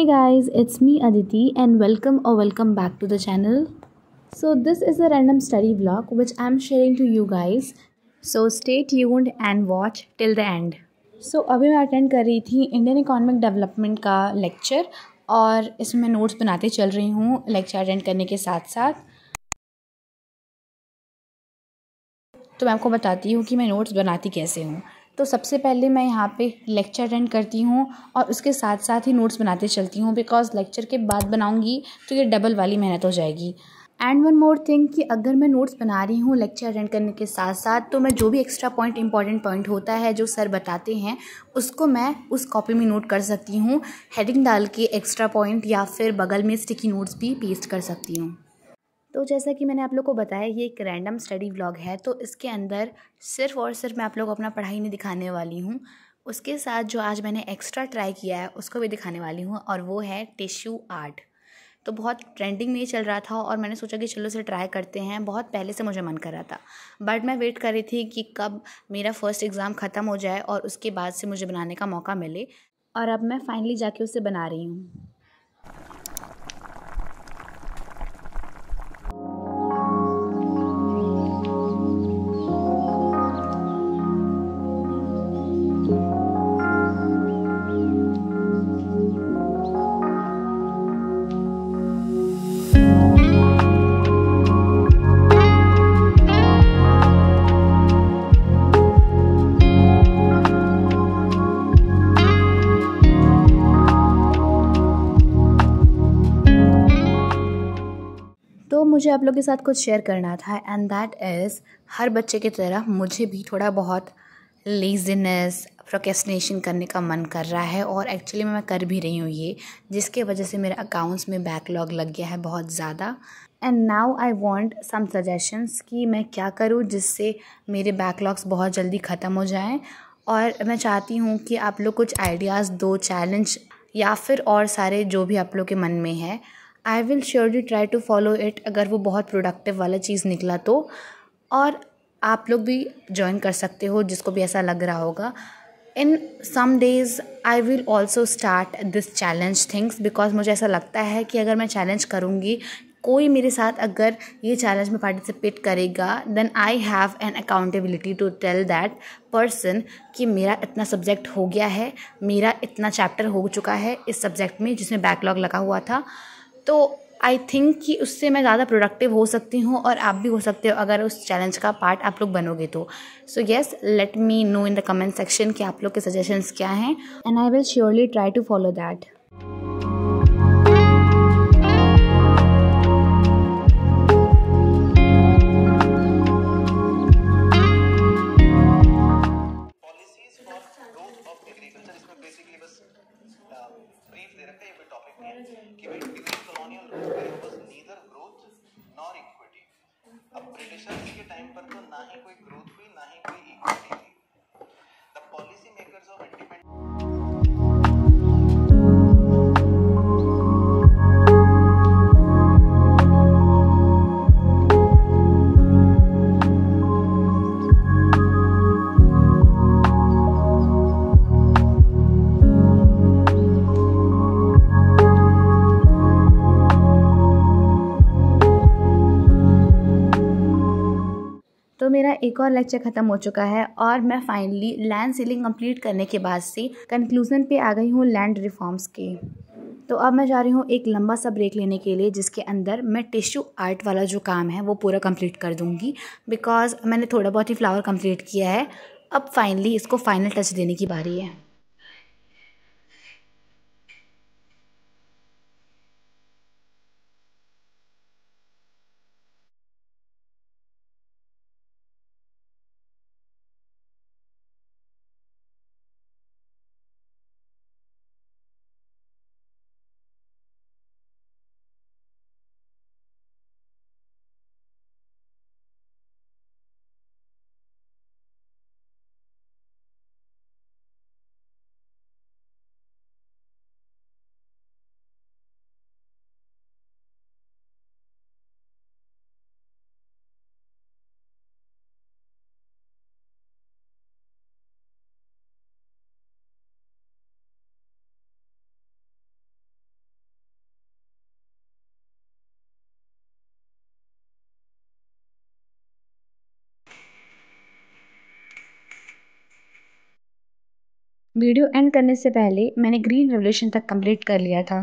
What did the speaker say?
Hey guys, it's me Aditi and welcome back to the channel. So this is a random study vlog which I'm sharing to you guys. So stay tuned and watch till the end. So अभी मैं attend कर रही थी Indian economic development का lecture और इसमें मैं notes बनाते चल रही हूँ लेक्चर अटेंड करने के साथ साथ। तो मैं आपको बताती हूँ कि मैं नोट्स बनाती कैसे हूँ। तो सबसे पहले मैं यहाँ पे लेक्चर अटेंड करती हूँ और उसके साथ साथ ही नोट्स बनाते चलती हूँ बिकॉज लेक्चर के बाद बनाऊँगी तो ये डबल वाली मेहनत हो जाएगी। एंड वन मोर थिंग कि अगर मैं नोट्स बना रही हूँ लेक्चर अटेंड करने के साथ साथ तो मैं जो भी एक्स्ट्रा पॉइंट इंपॉर्टेंट पॉइंट होता है जो सर बताते हैं उसको मैं उस कॉपी में नोट कर सकती हूँ, हेडिंग डाल के एक्स्ट्रा पॉइंट या फिर बगल में स्टिकी नोट्स भी पेस्ट कर सकती हूँ। तो जैसा कि मैंने आप लोग को बताया ये एक रैंडम स्टडी व्लॉग है तो इसके अंदर सिर्फ और सिर्फ मैं आप लोग को अपना पढ़ाई नहीं दिखाने वाली हूँ, उसके साथ जो आज मैंने एक्स्ट्रा ट्राई किया है उसको भी दिखाने वाली हूँ और वो है टिश्यू आर्ट। तो बहुत ट्रेंडिंग में ही चल रहा था और मैंने सोचा कि चलो इसे ट्राई करते हैं। बहुत पहले से मुझे मन कर रहा था बट मैं वेट कर रही थी कि कब मेरा फर्स्ट एग्ज़ाम ख़त्म हो जाए और उसके बाद से मुझे बनाने का मौका मिले और अब मैं फाइनली जाके उसे बना रही हूँ। तो मुझे आप लोग के साथ कुछ शेयर करना था एंड दैट इज़ हर बच्चे की तरह मुझे भी थोड़ा बहुत लेज़ीनेस प्रोक्रेस्टिनेशन करने का मन कर रहा है और एक्चुअली मैं कर भी रही हूँ ये, जिसके वजह से मेरे अकाउंट्स में बैकलॉग लग गया है बहुत ज़्यादा। And now I want some suggestions कि मैं क्या करूँ जिससे मेरे बैकलॉग्स बहुत जल्दी ख़त्म हो जाएं और मैं चाहती हूँ कि आप लोग कुछ आइडियाज़ दो, चैलेंज या फिर और सारे जो भी आप लोग के मन में है। I will surely try to follow it अगर वो बहुत प्रोडक्टिव वाला चीज़ निकला तो। और आप लोग भी ज्वाइन कर सकते हो जिसको भी ऐसा लग रहा होगा। In some days I will also start this challenge things because मुझे ऐसा लगता है कि अगर मैं चैलेंज करूँगी, कोई मेरे साथ अगर ये चैलेंज में पार्टिसिपेट करेगा then I have an accountability to tell that person कि मेरा इतना सब्जेक्ट हो गया है, मेरा इतना चैप्टर हो चुका है इस सब्जेक्ट में जिसमें बैकलॉग लगा हुआ था। तो आई थिंक कि उससे मैं ज़्यादा प्रोडक्टिव हो सकती हूँ और आप भी हो सकते हो अगर उस चैलेंज का पार्ट आप लोग बनोगे तो। So yes, let me know in the comment section कि आप लोग के सजेशंस क्या हैं and I will surely try to follow that. Policies for growth of agriculture, इसमें बेसिकली बस ब्रीफ दे रखा है, ये कोई टॉपिक नहीं है कि भाई during colonial rule there was neither growth nor equity. अब ब्रिटिशर्स के टाइम पर तो ना ही कोई ग्रोथ हुई ना ही कोई इक्विटी थी। The policy makers of independent तो मेरा एक और लेक्चर ख़त्म हो चुका है और मैं फाइनली लैंड सीलिंग कंप्लीट करने के बाद से कंक्लूजन पे आ गई हूँ लैंड रिफॉर्म्स के। तो अब मैं जा रही हूँ एक लंबा सा ब्रेक लेने के लिए जिसके अंदर मैं टिश्यू आर्ट वाला जो काम है वो पूरा कंप्लीट कर दूँगी बिकॉज मैंने थोड़ा बहुत ही फ्लावर कंप्लीट किया है। अब फाइनली इसको फाइनल टच देने की बारी है। वीडियो एंड करने से पहले मैंने ग्रीन रेवोल्यूशन तक कंप्लीट कर लिया था।